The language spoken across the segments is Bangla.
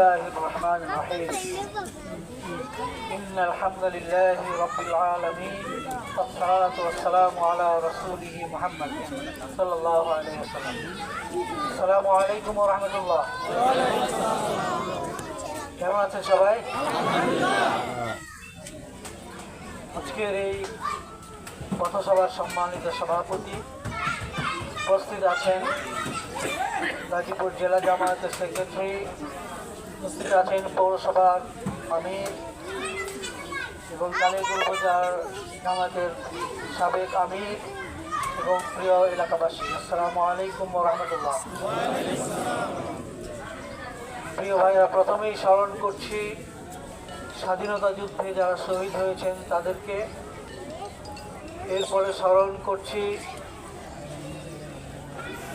الله الرحمن الرحيم إن الحمد لله رب العالمين والصلاة والسلام على رسوله محمد صلى الله عليه وسلم السلام عليكم ورحمة الله কেমন আছেন সবাই? আজকের এই পথসভার সম্মানিত সভাপতি উপস্থিত আছেন গাজীপুর জেলা জামায়াতের সেক্রেটারি, উপস্থিত আছেন পৌরসভার আমির এবং কালীপুর বাজার জামায়াতের সাবেক আমির এবং প্রিয় এলাকাবাসী, আসসালামু আলাইকুম ওয়া রাহমাতুল্লাহ। প্রিয় ভাইরা, প্রথমেই স্মরণ করছি স্বাধীনতা যুদ্ধে যারা শহীদ হয়েছেন তাদেরকে। এরপরে স্মরণ করছি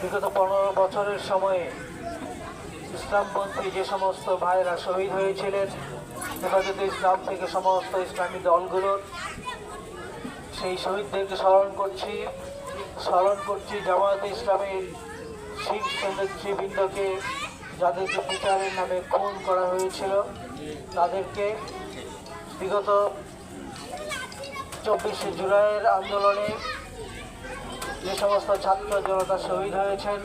বিগত 15 বছরের সময়ে ইসলামপন্থী যে সমস্ত ভাইরা শহীদ হয়েছিলেন হেফাজতে ইসলাম থেকে সমস্ত ইসলামী দলগুলোর, সেই শহীদদেরকে স্মরণ করছি জামায়াতে ইসলামের শীর্ষ নেতৃবৃন্দকে, যাদেরকে বিচারের নামে খুন করা হয়েছিল তাদেরকে। বিগত 24শে জুলাইয়ের আন্দোলনে যে সমস্ত ছাত্র জনতা শহীদ হয়েছেন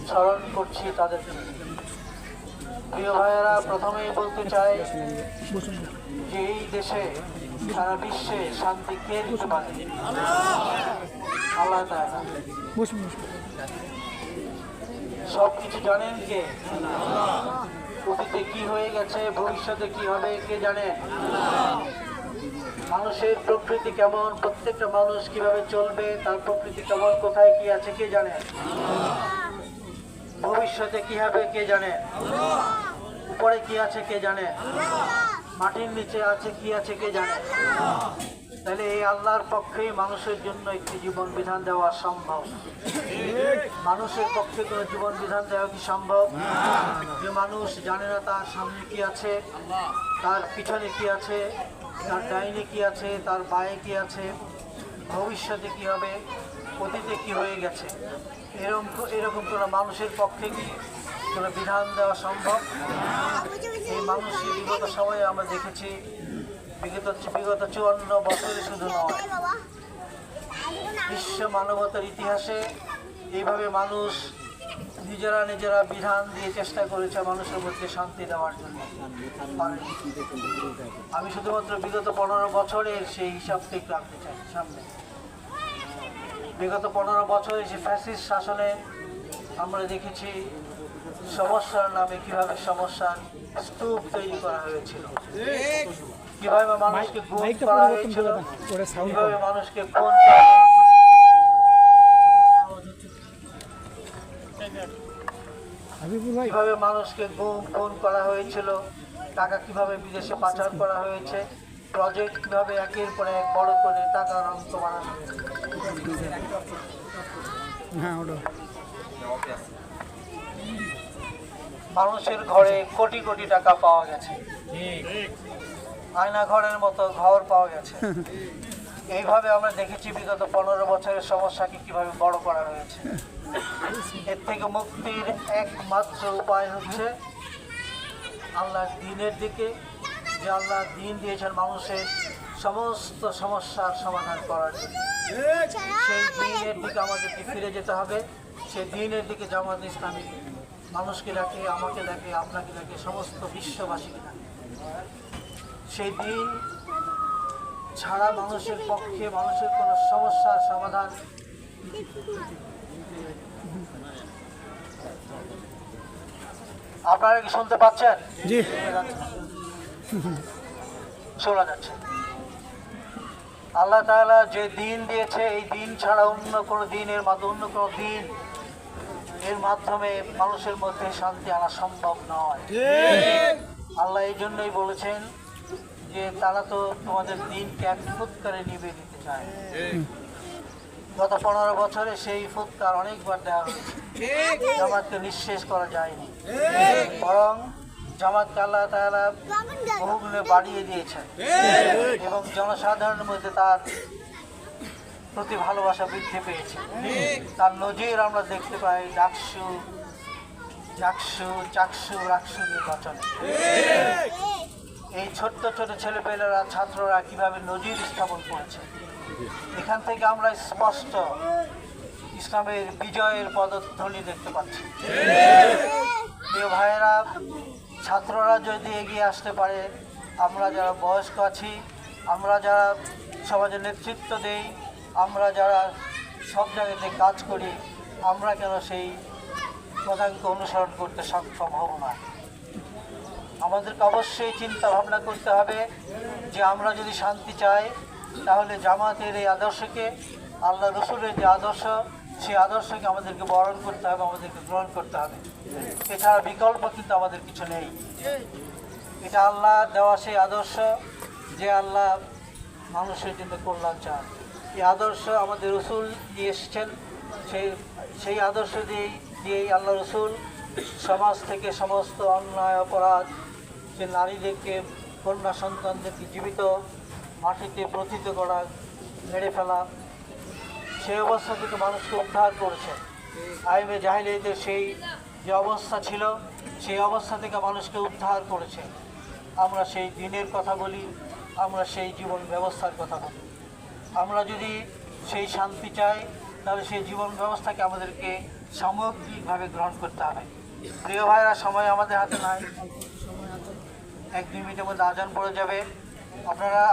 স্মরণ করছি তাদেরকে। প্রিয় ভাইয়েরা, প্রথমেই বলতে চাই যে এই দেশে সারা বিশ্বে শান্তি কে দিতে পারে? আল্লাহ তাআলা। সব কিছু জানেন কে? অতীতে কি হয়ে গেছে, ভবিষ্যতে কি হবে কে জানে? মানুষের প্রকৃতি কেমন, প্রত্যেকটা মানুষ কিভাবে চলবে, তার প্রকৃতি কেমন, কোথায় কি আছে কে জানে? ভবিষ্যতে কি হবে কে জানে? উপরে কি আছে কে জানে? মাটির নিচে আছে কি আছে কে জানে? তাহলে এই আল্লাহর পক্ষেই মানুষের জন্য একটি জীবন বিধান দেওয়া সম্ভব। মানুষের পক্ষে কোনো জীবন বিধান দেওয়া কি সম্ভব? যে মানুষ জানে না তার সামনে কি আছে, তার পিছনে কি আছে, তার ডাইনে কি আছে, তার বাঁয়ে কি আছে, ভবিষ্যতে কি হবে, অতীতে কি হয়ে গেছে, এরকম কোনো মানুষের পক্ষে কি কোনো বিধান দেওয়া সম্ভব? এই মানুষের বিগত সময়ে আমরা দেখেছি, বিগত 54 বছরে শুধু নয়, বিশ্ব মানবতার ইতিহাসে এইভাবে মানুষ নিজেরা বিধান দিয়ে চেষ্টা করেছে মানুষের মধ্যে শান্তি দেওয়ার জন্য। আমি শুধুমাত্র বিগত 15 বছরের সেই হিসাবটা একটু রাখতে চাই সামনে। বিগত 15 বছরে যে ফ্যাসিস্ট শাসনে আমরা দেখেছি সমস্যার নামে কিভাবে সমস্যার স্তূপ তৈরি করা হয়েছিল, কিভাবে মানুষকে গুম করা হয়েছিল, কিভাবে মানুষকে খুন করা হয়েছিল, কিভাবে মানুষকে খুন করা হয়েছিল, টাকা কিভাবে বিদেশে পাচার করা হয়েছে, প্রজেক্ট কিভাবে একের পর এক বড় করে টাকার অঙ্ক বাড়ানো হয়েছে। মানুষের ঘরে কোটি কোটি টাকা পাওয়া গেছে, আয়না ঘরের মতো ঘর পাওয়া গেছে। এইভাবে আমরা দেখেছি বিগত 15 বছরের সমস্যাকে কিভাবে বড় করা হয়েছে। এর থেকে মুক্তির একমাত্র উপায় হচ্ছে আল্লাহর দ্বীনের দিকে, যে আল্লাহ দ্বীন দিয়েছেন মানুষের সমস্ত সমস্যার সমাধান করার জন্য। সেই দ্বীনের দিকে আমাদেরকে ফিরে যেতে হবে। সেই দ্বীনের দিকে জামায়াতে ইসলামী মানুষকে ডাকে, আমাকে ডাকে, আপনাকে ডাকে, সমস্ত বিশ্ববাসীকে ডাকে। সেই দ্বীন ছাড়া মানুষের পক্ষে মানুষের কোনো সমস্যার সমাধান আপনারা কি শুনতে পাচ্ছেন? জি, শোনা যাচ্ছে। আল্লাহ তাআলা যে দিন দিয়েছে, এই দিন ছাড়া অন্য কোনো দিনের মাধ্যমে, অন্য কোনো দিন এর মাধ্যমে মানুষের মধ্যে শান্তি আনা সম্ভব নয়। আল্লাহ এই জন্যই বলেছেন যে তারা তো তোমাদের দিনকে এক ফুৎকারে নিভিয়ে দিতে চায়। গত 15 বছরে সেই ফুৎকার অনেকবার দেওয়া হয়েছে, জামাতকে নিঃশেষ করা যায়নি, বরং জামাতকে আল্লাহ তাআলা বহুগুণে বাড়িয়ে দিয়েছেন এবং জনসাধারণের মধ্যে তার প্রতি ভালোবাসা বৃদ্ধি পেয়েছে। তার নজির আমরা দেখতে পাই ডাকসু, জাকসু চাকসু রাকসু নির্বাচনে এই ছোট্ট ছোট ছেলেপেলেরা ছাত্ররা কিভাবে নজির স্থাপন করেছে, এখান থেকে আমরা স্পষ্ট ইসলামের বিজয়ের পদধ্বনি দেখতে পাচ্ছি। প্রিয় ভাইয়েরা, ছাত্ররা যদি এগিয়ে আসতে পারে, আমরা যারা বয়স্ক আছি, আমরা যারা সমাজের নেতৃত্ব দেই, আমরা যারা সব জায়গাতে কাজ করি, আমরা কেন সেই পদাঙ্ক অনুসরণ করতে সক্ষম হব না? আমাদেরকে অবশ্যই চিন্তা ভাবনা করতে হবে যে আমরা যদি শান্তি চাই, তাহলে জামাতের এই আদর্শকে, আল্লাহ রসুলের যে আদর্শ, সেই আদর্শকে আমাদেরকে বরণ করতে হবে, আমাদেরকে গ্রহণ করতে হবে। এছাড়া বিকল্প কিন্তু আমাদের কিছু নেই। এটা আল্লাহ দেওয়া সেই আদর্শ, যে আল্লাহ মানুষের জন্য কল্যাণ চান। এই আদর্শ আমাদের রসুল দিয়ে এসেছেন। সেই আদর্শ দিয়েই আল্লাহ রসুল সমাজ থেকে সমস্ত অন্যায় অপরাধ, যে নারীদেরকে, কন্যা সন্তানদেরকে জীবিত মাটিতে প্রথিত করা, মেরে ফেলা, সেই অবস্থা থেকে মানুষকে উদ্ধার করেছে। আইমে জাহিলিয়াতের সেই যে অবস্থা ছিল, সেই অবস্থা থেকে মানুষকে উদ্ধার করেছে। আমরা সেই দিনের কথা বলি, আমরা সেই জীবন ব্যবস্থার কথা বলি। আমরা যদি সেই শান্তি চাই, তাহলে সেই জীবন ব্যবস্থাকে আমাদেরকে সামগ্রিকভাবে গ্রহণ করতে হবে। প্রিয় ভাইরা, সময় আমাদের হাতে নাই, এক দুই মিনিটের মধ্যে আজান পড়ে যাবে।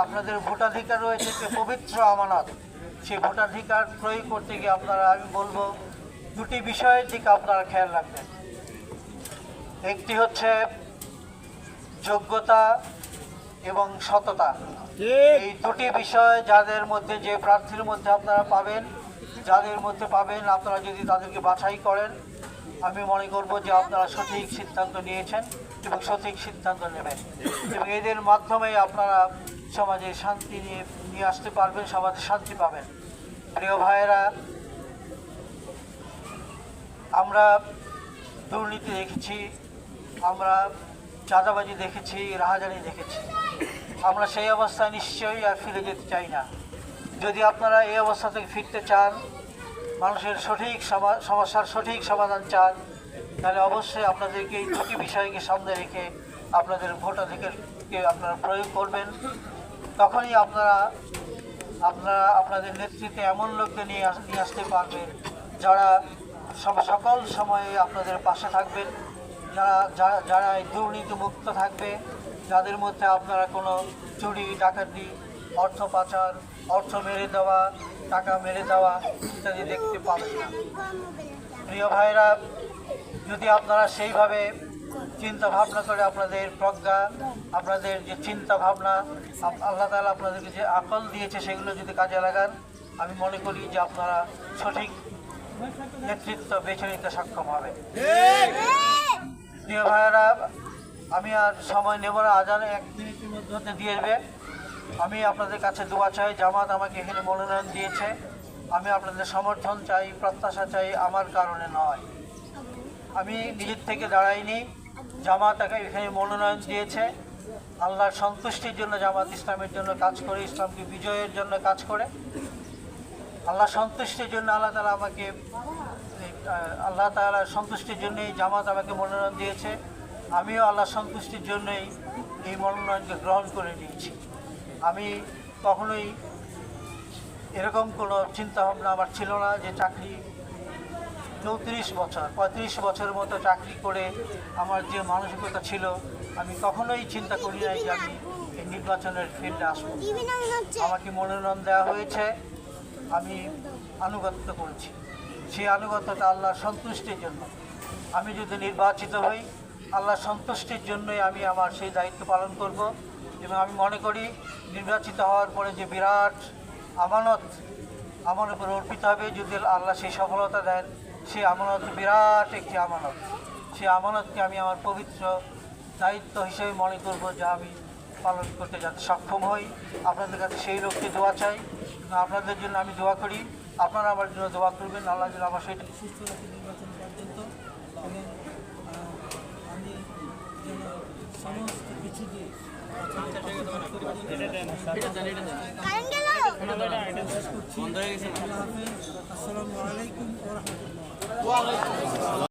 আপনাদের ভোটাধিকার রয়েছে, যে পবিত্র আমানত। সেই ভোটাধিকার প্রয়োগ করতে গিয়ে আমি বলবো দুটি বিষয়ের দিকে আপনারা খেয়াল রাখবেন। একটি হচ্ছে যোগ্যতা এবং সততা। এই দুটি বিষয় যাদের মধ্যে, যে প্রার্থীর মধ্যে আপনারা পাবেন, যাদের মধ্যে পাবেন, আপনারা যদি তাদেরকে বাছাই করেন, আমি মনে করব যে আপনারা সঠিক সিদ্ধান্ত নিয়েছেন এবং সঠিক সিদ্ধান্ত নেবেন, এবং এদের মাধ্যমে আপনারা সমাজে শান্তি নিয়ে আসতে পারবেন, সমাজে শান্তি পাবেন। প্রিয় ভাইয়েরা, আমরা দুর্নীতি দেখেছি, আমরা চাঁদাবাজি দেখেছি, রাহাজানি দেখেছি। আমরা সেই অবস্থায় নিশ্চয়ই আর ফিরে যেতে চাই না। যদি আপনারা এই অবস্থা থেকে ফিরতে চান, মানুষের সঠিক সমস্যার সঠিক সমাধান চান, তাহলে অবশ্যই আপনাদেরকে এই দুটি বিষয়কে সামনে রেখে আপনাদের ভোটাধিকারকে আপনারা প্রয়োগ করবেন। তখনই আপনারা আপনাদের নেতৃত্বে এমন লোককে নিয়ে আসতে পারবেন যারা সকল সময়ে আপনাদের পাশে থাকবেন, যারা এই দুর্নীতি মুক্ত থাকবে, যাদের মধ্যে আপনারা কোনো চুরি ডাকাতি, অর্থ পাচার, অর্থ মেরে দেওয়া, টাকা মেরে দেওয়া ইত্যাদি দেখতে পাবেন না। প্রিয় ভাইরা, যদি আপনারা সেইভাবে চিন্তা ভাবনা করে, আপনাদের প্রজ্ঞা, আপনাদের যে চিন্তা ভাবনা, আল্লাহ তাআলা আপনাদেরকে যে আকল দিয়েছে, সেগুলো যদি কাজে লাগান, আমি মনে করি যে আপনারা সঠিক নেতৃত্ব বেছে নিতে সক্ষম হবে। প্রিয় ভাইয়েরা, আমি আর সময় নেব না, আজানে 1 মিনিটের মধ্যে দিয়ে দেবে। আমি আপনাদের কাছে দোয়া চাই। জামাত আমাকে এখানে মনোনয়ন দিয়েছে, আমি আপনাদের সমর্থন চাই, প্রত্যাশা চাই, আমার কারণে নয়। আমি নিজের থেকে দাঁড়াইনি, জামাত তাকে এখানে মনোনয়ন দিয়েছে। আল্লাহর সন্তুষ্টির জন্য জামাত ইসলামের জন্য কাজ করে, ইসলামকে বিজয়ের জন্য কাজ করে। আল্লাহ সন্তুষ্টির জন্য আল্লাহ তাআলার সন্তুষ্টির জন্যই জামাত আমাকে মনোনয়ন দিয়েছে। আমিও আল্লাহ সন্তুষ্টির জন্যই এই মনোনয়নকে গ্রহণ করে নিয়েছি। আমি কখনোই এরকম কোনো চিন্তাভাবনা আমার ছিল না যে চাকরি 35 বছরের মতো চাকরি করে আমার যে মানসিকতা ছিল, আমি কখনোই চিন্তা করি নাই যে আমি এই নির্বাচনের ফিল্ডে আসবো। আমাকে মনোনয়ন দেওয়া হয়েছে, আমি আনুগত্য করেছি। সেই আনুগত্যটা আল্লাহর সন্তুষ্টির জন্য। আমি যদি নির্বাচিত হই, আল্লাহর সন্তুষ্টির জন্যই আমি আমার সেই দায়িত্ব পালন করব। এবং আমি মনে করি নির্বাচিত হওয়ার পরে যে বিরাট আমানত আমার উপর অর্পিত হবে, যদি আল্লাহ সেই সফলতা দেন, সেই আমানত বিরাট একটি আমানত। সেই আমানতকে আমি আমার পবিত্র দায়িত্ব হিসেবে মনে করব, যা আমি পালন করতে যাতে সক্ষম হই। আপনাদের কাছে সেই লক্ষ্যে দোয়া চাই, আপনাদের জন্য আমি দোয়া করি, আপনারা আমার জন্য দোয়া করবেন। আল্লাহ যেন আমার সেটা সুস্থ রাখি নির্বাচন পর্যন্ত, এবং আমি যেন সমস্ত কিছু দিয়ে আসসালামু আলাইকুম ওয়া রাহমাতুল্লাহ।